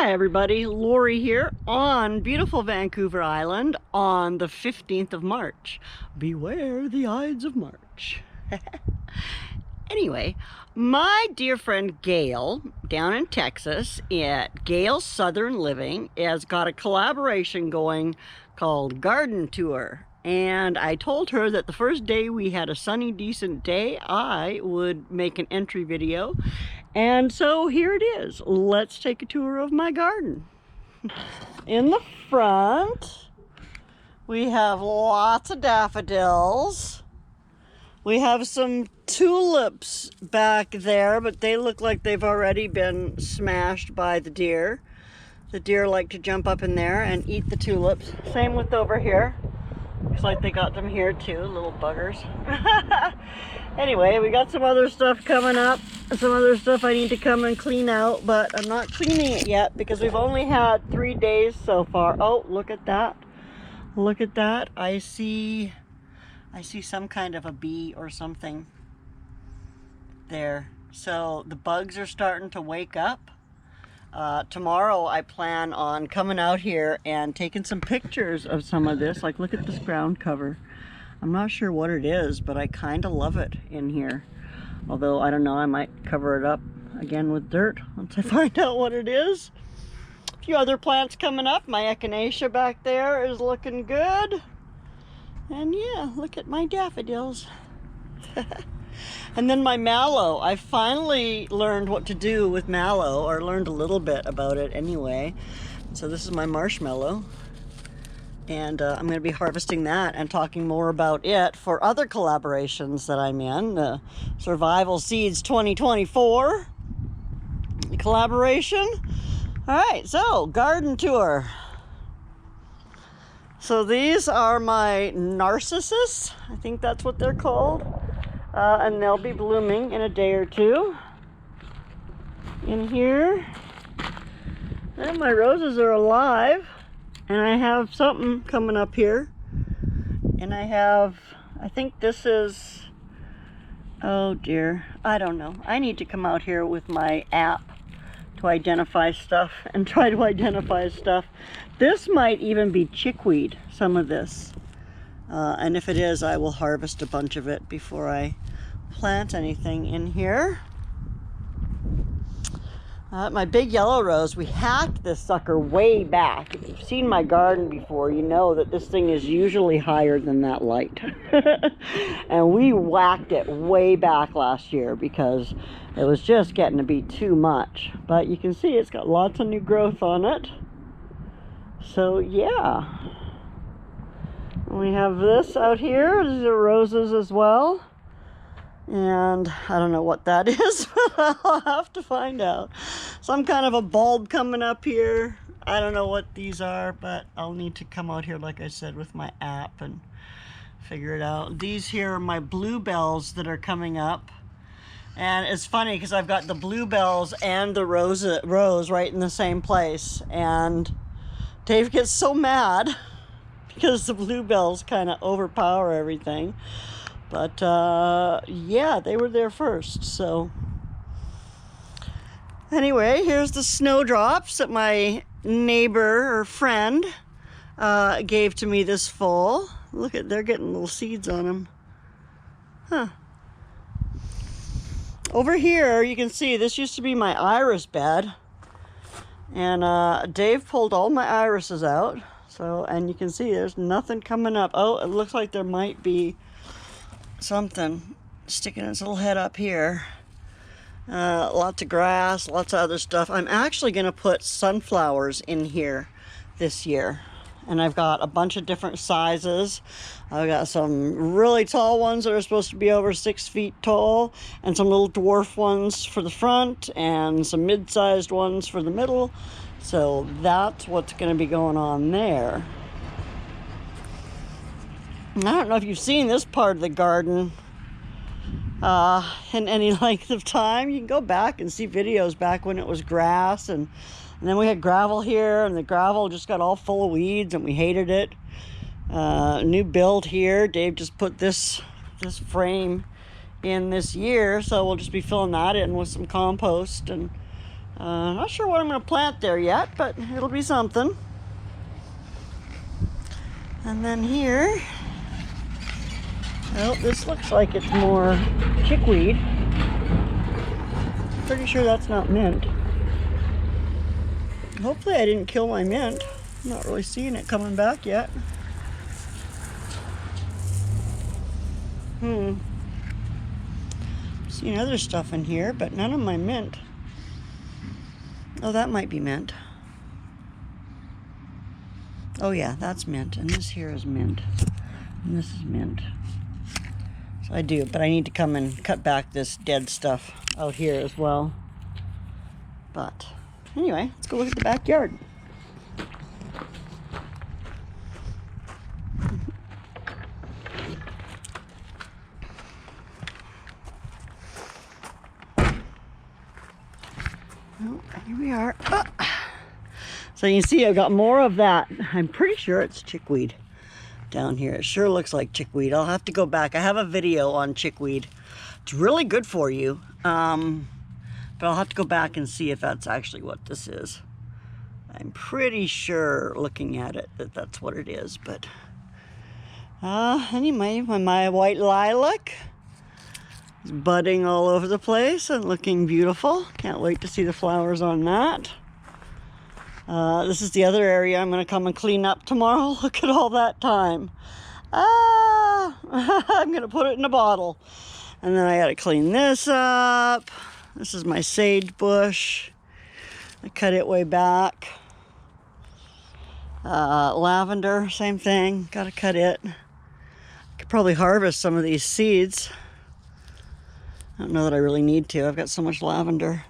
Hi everybody, Lorrie here on beautiful Vancouver Island on the 15th of March. Beware the Ides of March. Anyway, my dear friend Gail down in Texas at Gail's Southern Living has got a collaboration going called Garden Tour. And I told her that the first day we had a sunny, decent day, I would make an entry video. And so here it is. Let's take a tour of my garden. In the front, we have lots of daffodils. We have some tulips back there, but they look like they've already been smashed by the deer. The deer like to jump up in there and eat the tulips. Same with over here. Looks like they got them here too, little buggers. Anyway, we got some other stuff coming up. Some other stuff I need to come and clean out, but I'm not cleaning it yet because we've only had 3 days so far. Oh, look at that. Look at that. I see some kind of a bee or something there. So the bugs are starting to wake up. Tomorrow I plan on coming out here and taking some pictures of some of this. Like, look at this ground cover. I'm not sure what it is, but I kind of love it in here. Although, I don't know, I might cover it up again with dirt once I find out what it is. A few other plants coming up. My echinacea back there is looking good. And yeah, look at my daffodils. And then my mallow. I finally learned what to do with mallow, or learned a little bit about it anyway. So this is my marshmallow. And I'm going to be harvesting that and talking more about it for other collaborations that I'm in. The Survival Seeds 2024 collaboration. All right, so garden tour. So these are my narcissus. I think that's what they're called. And they'll be blooming in a day or two. In here. And my roses are alive. And I have something coming up here. And I think this is, oh dear, I don't know. I need to come out here with my app to identify stuff and try to identify stuff. This might even be chickweed, some of this. And if it is, I will harvest a bunch of it before I plant anything in here. My big yellow rose, we hacked this sucker way back. If you've seen my garden before, you know that this thing is usually higher than that light. And we whacked it way back last year because it was just getting to be too much. But you can see it's got lots of new growth on it. So yeah. We have this out here. These are roses as well. And I don't know what that is, but I'll have to find out. Some kind of a bulb coming up here. I don't know what these are, but I'll need to come out here, like I said, with my app and figure it out. These here are my bluebells that are coming up. And it's funny because I've got the bluebells and the rose right in the same place. And Dave gets so mad because the bluebells kind of overpower everything. But yeah, they were there first. So anyway, here's the snowdrops that my neighbor or friend gave to me this fall. Look at, they're getting little seeds on them. Huh. Over here, you can see this used to be my iris bed. And Dave pulled all my irises out. So, and you can see there's nothing coming up. Oh, it looks like there might be something sticking its little head up here. Lots of grass, lots of other stuff. I'm actually going to put sunflowers in here this year. And I've got a bunch of different sizes. I've got some really tall ones that are supposed to be over 6 feet tall, and some little dwarf ones for the front, and some mid-sized ones for the middle. So that's what's going to be going on there. I don't know if you've seen this part of the garden in any length of time. You can go back and see videos back when it was grass, and then we had gravel here, and the gravel just got all full of weeds, and we hated it. New build here. Dave just put this frame in this year, so we'll just be filling that in with some compost and Not sure what I'm going to plant there yet, but it'll be something. And then here, well, this looks like it's more chickweed. Pretty sure that's not mint. Hopefully I didn't kill my mint. I'm not really seeing it coming back yet. Seeing other stuff in here, but none of my mint. Oh, that might be mint. Oh yeah, that's mint. And this here is mint. And this is mint. So I do, but I need to come and cut back this dead stuff out here as well. But anyway, let's go look at the backyard. Oh, here we are. Oh. So you can see I've got more of that. I'm pretty sure it's chickweed down here. It sure looks like chickweed. I'll have to go back. I have a video on chickweed. It's really good for you. But I'll have to go back and see if that's actually what this is. I'm pretty sure looking at it that that's what it is. But anyway, my white lilac is budding all over the place and looking beautiful. Can't wait to see the flowers on that. This is the other area I'm going to come and clean up tomorrow. Look at all that time. I'm going to put it in a bottle. And then I got to clean this up. This is my sage bush. I cut it way back. Lavender, same thing. Got to cut it. I could probably harvest some of these seeds. I don't know that I really need to. I've got so much lavender.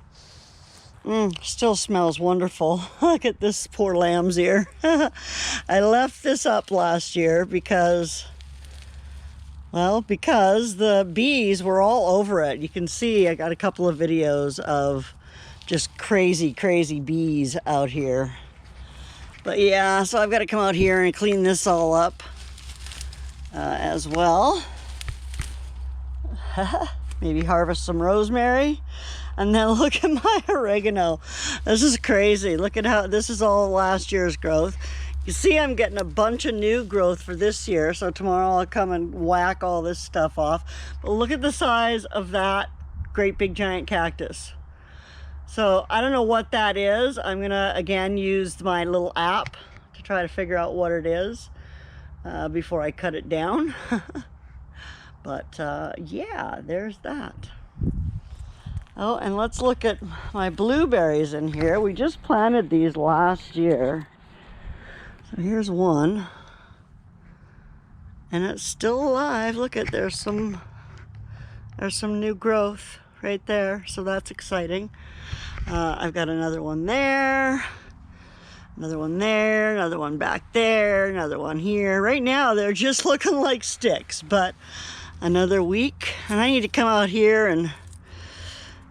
Still smells wonderful. Look at this poor lamb's ear. I left this up last year because the bees were all over it. You can see I got a couple of videos of just crazy bees out here. But yeah, so I've got to come out here and clean this all up as well. Maybe harvest some rosemary. And then look at my oregano. This is crazy. Look at how this is all last year's growth. You see I'm getting a bunch of new growth for this year. So tomorrow I'll come and whack all this stuff off. But look at the size of that great big giant cactus. So I don't know what that is. I'm gonna again use my little app to try to figure out what it is before I cut it down. But yeah, there's that. Oh, and let's look at my blueberries in here. We just planted these last year. So here's one. And it's still alive. Look at, there's some new growth right there. So that's exciting. I've got another one there. Another one there, another one back there, another one here. Right now they're just looking like sticks, but another week and I need to come out here and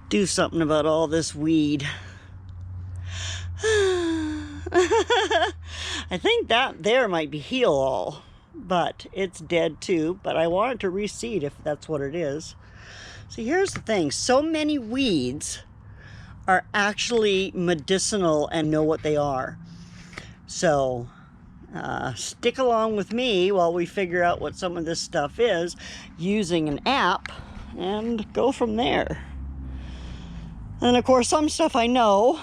do something about all this weed. I think that there might be heel all, but it's dead too. But I wanted to reseed if that's what it is. See, here's the thing. So many weeds are actually medicinal and know what they are. So stick along with me while we figure out what some of this stuff is using an app and go from there. And of course, some stuff I know.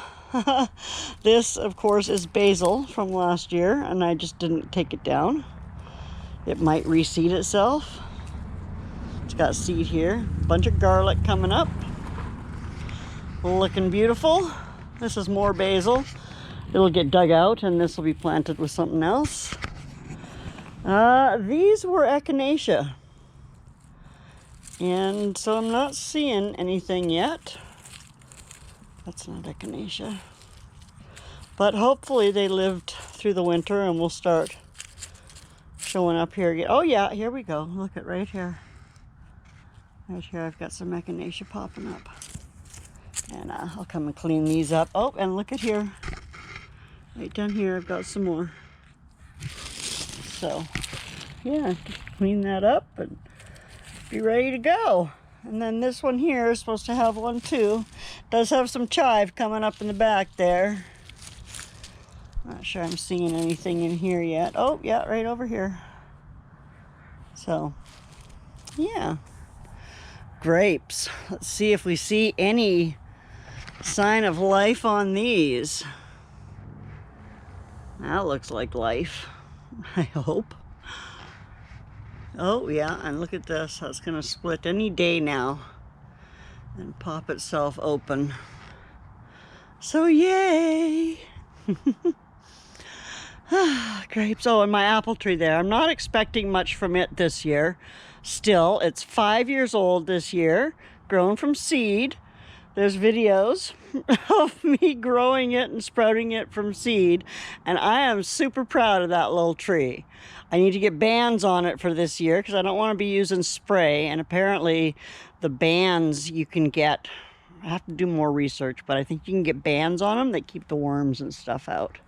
This, of course, is basil from last year, and I just didn't take it down. It might reseed itself. It's got seed here. A bunch of garlic coming up. Looking beautiful. This is more basil. It'll get dug out, and this will be planted with something else. These were echinacea. And so I'm not seeing anything yet. That's not echinacea. But hopefully they lived through the winter and will start showing up here again. Oh yeah, here we go. Look at right here. Right here I've got some echinacea popping up. And I'll come and clean these up. Oh, and look at here. Right down here I've got some more. So, yeah, just clean that up and be ready to go. And then this one here is supposed to have one too. Does have some chive coming up in the back there. Not sure I'm seeing anything in here yet. Oh, yeah, right over here. So, yeah. Grapes. Let's see if we see any sign of life on these. That looks like life, I hope. Oh, yeah, and look at this. That's going to split any day now and pop itself open. So, yay! Grapes. Oh, and my apple tree there. I'm not expecting much from it this year. Still, it's 5 years old this year, grown from seed. There's videos of me growing it and sprouting it from seed, and I am super proud of that little tree. I need to get bands on it for this year because I don't want to be using spray, and apparently the bands you can get, I have to do more research, but I think you can get bands on them that keep the worms and stuff out.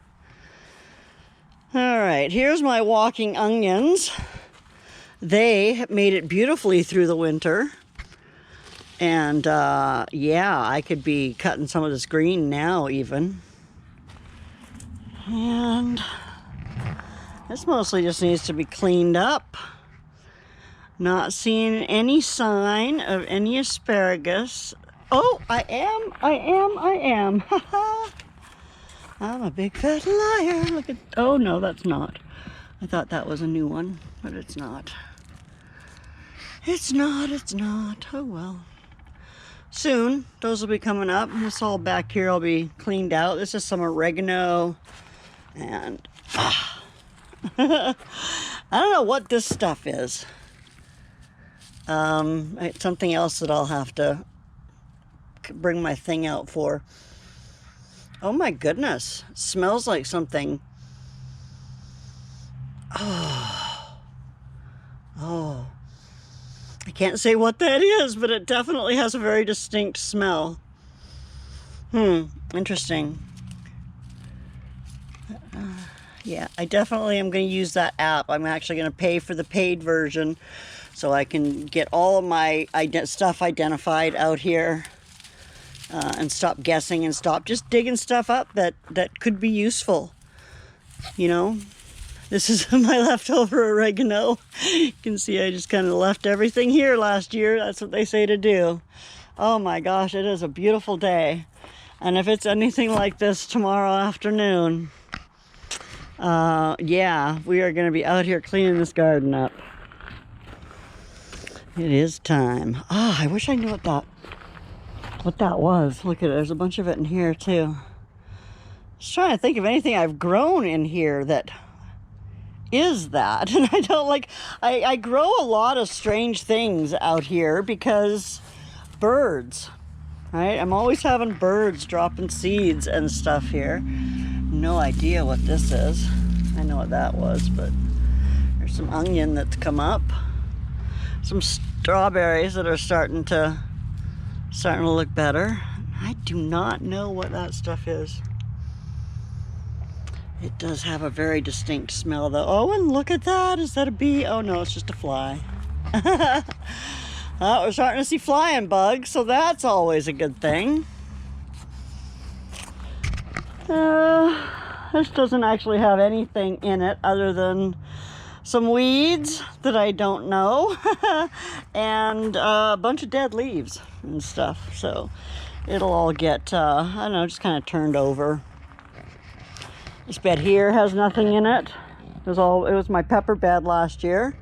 All right, here's my walking onions. They made it beautifully through the winter. And yeah, I could be cutting some of this green now even. And this mostly just needs to be cleaned up. Not seeing any sign of any asparagus. Oh, I am. I'm a big fat liar. Look at, oh no, that's not. I thought that was a new one, but it's not. It's not. Oh well. Soon, those will be coming up. This all back here will be cleaned out. This is some oregano and I don't know what this stuff is. It's something else that I'll have to bring my thing out for. Oh my goodness, it smells like something. Oh. I can't say what that is, but it definitely has a very distinct smell. Interesting. Yeah, I definitely am going to use that app. I'm actually going to pay for the paid version so I can get all of my stuff identified out here and stop guessing and stop just digging stuff up that could be useful. You know? This is my leftover oregano. You can see I just kind of left everything here last year. That's what they say to do. Oh my gosh, it is a beautiful day. And if it's anything like this tomorrow afternoon, yeah, we are going to be out here cleaning this garden up. It is time. Oh, I wish I knew what that was. Look at it, there's a bunch of it in here too. Just trying to think of anything I've grown in here that is that. And I don't like, I grow a lot of strange things out here because birds, right? I'm always having birds dropping seeds and stuff here. No idea what this is. I know what that was, but there's some onion that's come up. Some strawberries that are starting to look better. I do not know what that stuff is. It does have a very distinct smell though. Oh, and look at that. Is that a bee? Oh no, it's just a fly. Well, we're starting to see flying bugs, so that's always a good thing. This doesn't actually have anything in it other than some weeds that I don't know and a bunch of dead leaves and stuff. So it'll all get, I don't know, just kind of turned over. This bed here has nothing in it. It was my pepper bed last year.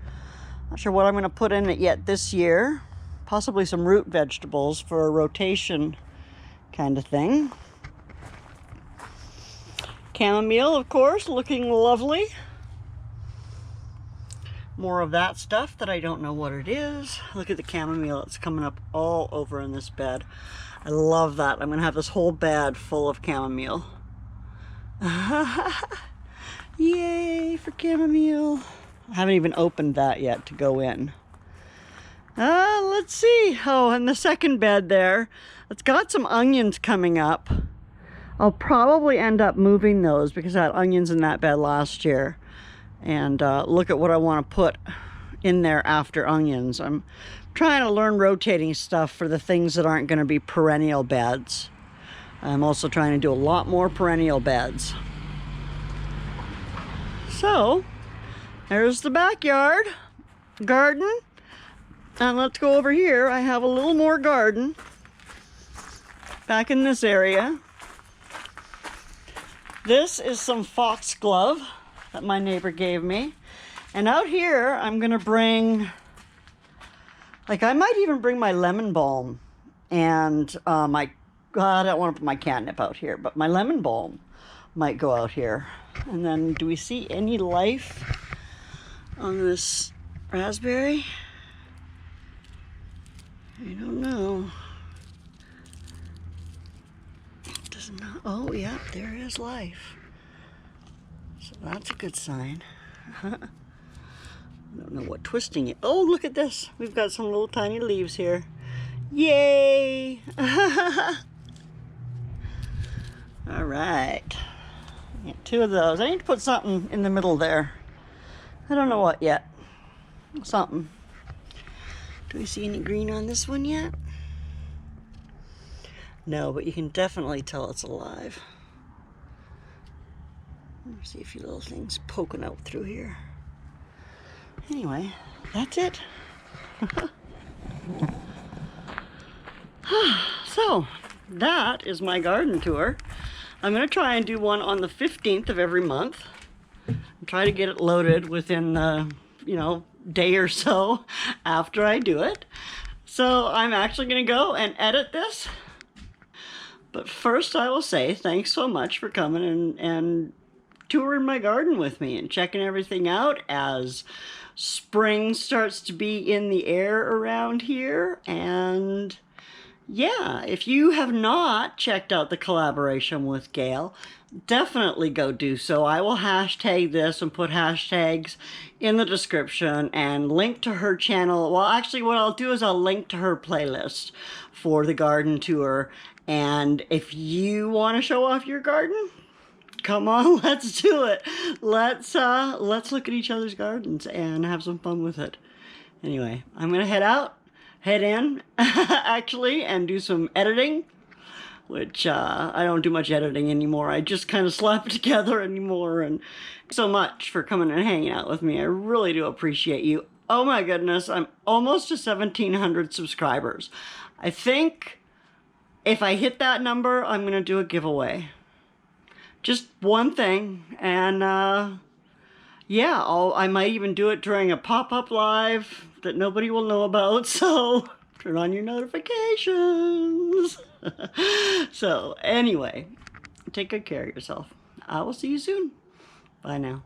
Not sure what I'm going to put in it yet this year. Possibly some root vegetables for a rotation kind of thing. Chamomile, of course, looking lovely. More of that stuff that I don't know what it is. Look at the chamomile. It's coming up all over in this bed. I love that. I'm going to have this whole bed full of chamomile. Yay for chamomile. I haven't even opened that yet to go in. Let's see. Oh, and the second bed there, it's got some onions coming up. I'll probably end up moving those because I had onions in that bed last year. And look at what I want to put in there after onions. I'm trying to learn rotating stuff for the things that aren't going to be perennial beds. I'm also trying to do a lot more perennial beds. So, there's the backyard garden. And let's go over here. I have a little more garden back in this area. This is some foxglove that my neighbor gave me. And out here, I'm gonna bring, like, I might even bring my lemon balm and I don't want to put my catnip out here, but my lemon balm might go out here. And then, do we see any life on this raspberry? I don't know. It does not. Oh, yeah, there is life. So that's a good sign. I don't know what twisting it. Oh, look at this. We've got some little tiny leaves here. Yay! All right. Get 2 of those. I need to put something in the middle there. I don't know what yet. Something. Do we see any green on this one yet? No, but you can definitely tell it's alive. Let's see a few little things poking out through here. Anyway, that's it. So, that is my garden tour. I'm going to try and do one on the 15th of every month. Try to get it loaded within the, day or so after I do it. So I'm actually going to go and edit this. But first I will say thanks so much for coming and touring my garden with me and checking everything out as spring starts to be in the air around here. And yeah, if you have not checked out the collaboration with Gail, definitely go do so. I will hashtag this and put hashtags in the description and link to her channel. Well, actually what I'll do is I'll link to her playlist for the garden tour. And if you want to show off your garden, come on, let's do it. Let's look at each other's gardens and have some fun with it. Anyway, I'm gonna head in actually, and do some editing, which I don't do much editing anymore. I just kind of slap it together anymore. And thanks so much for coming and hanging out with me. I really do appreciate you. Oh my goodness, I'm almost to 1,700 subscribers. I think if I hit that number, I'm gonna do a giveaway. Just one thing, and yeah, I might even do it during a pop-up live that nobody will know about, so turn on your notifications. So anyway, take good care of yourself. I will see you soon. Bye now.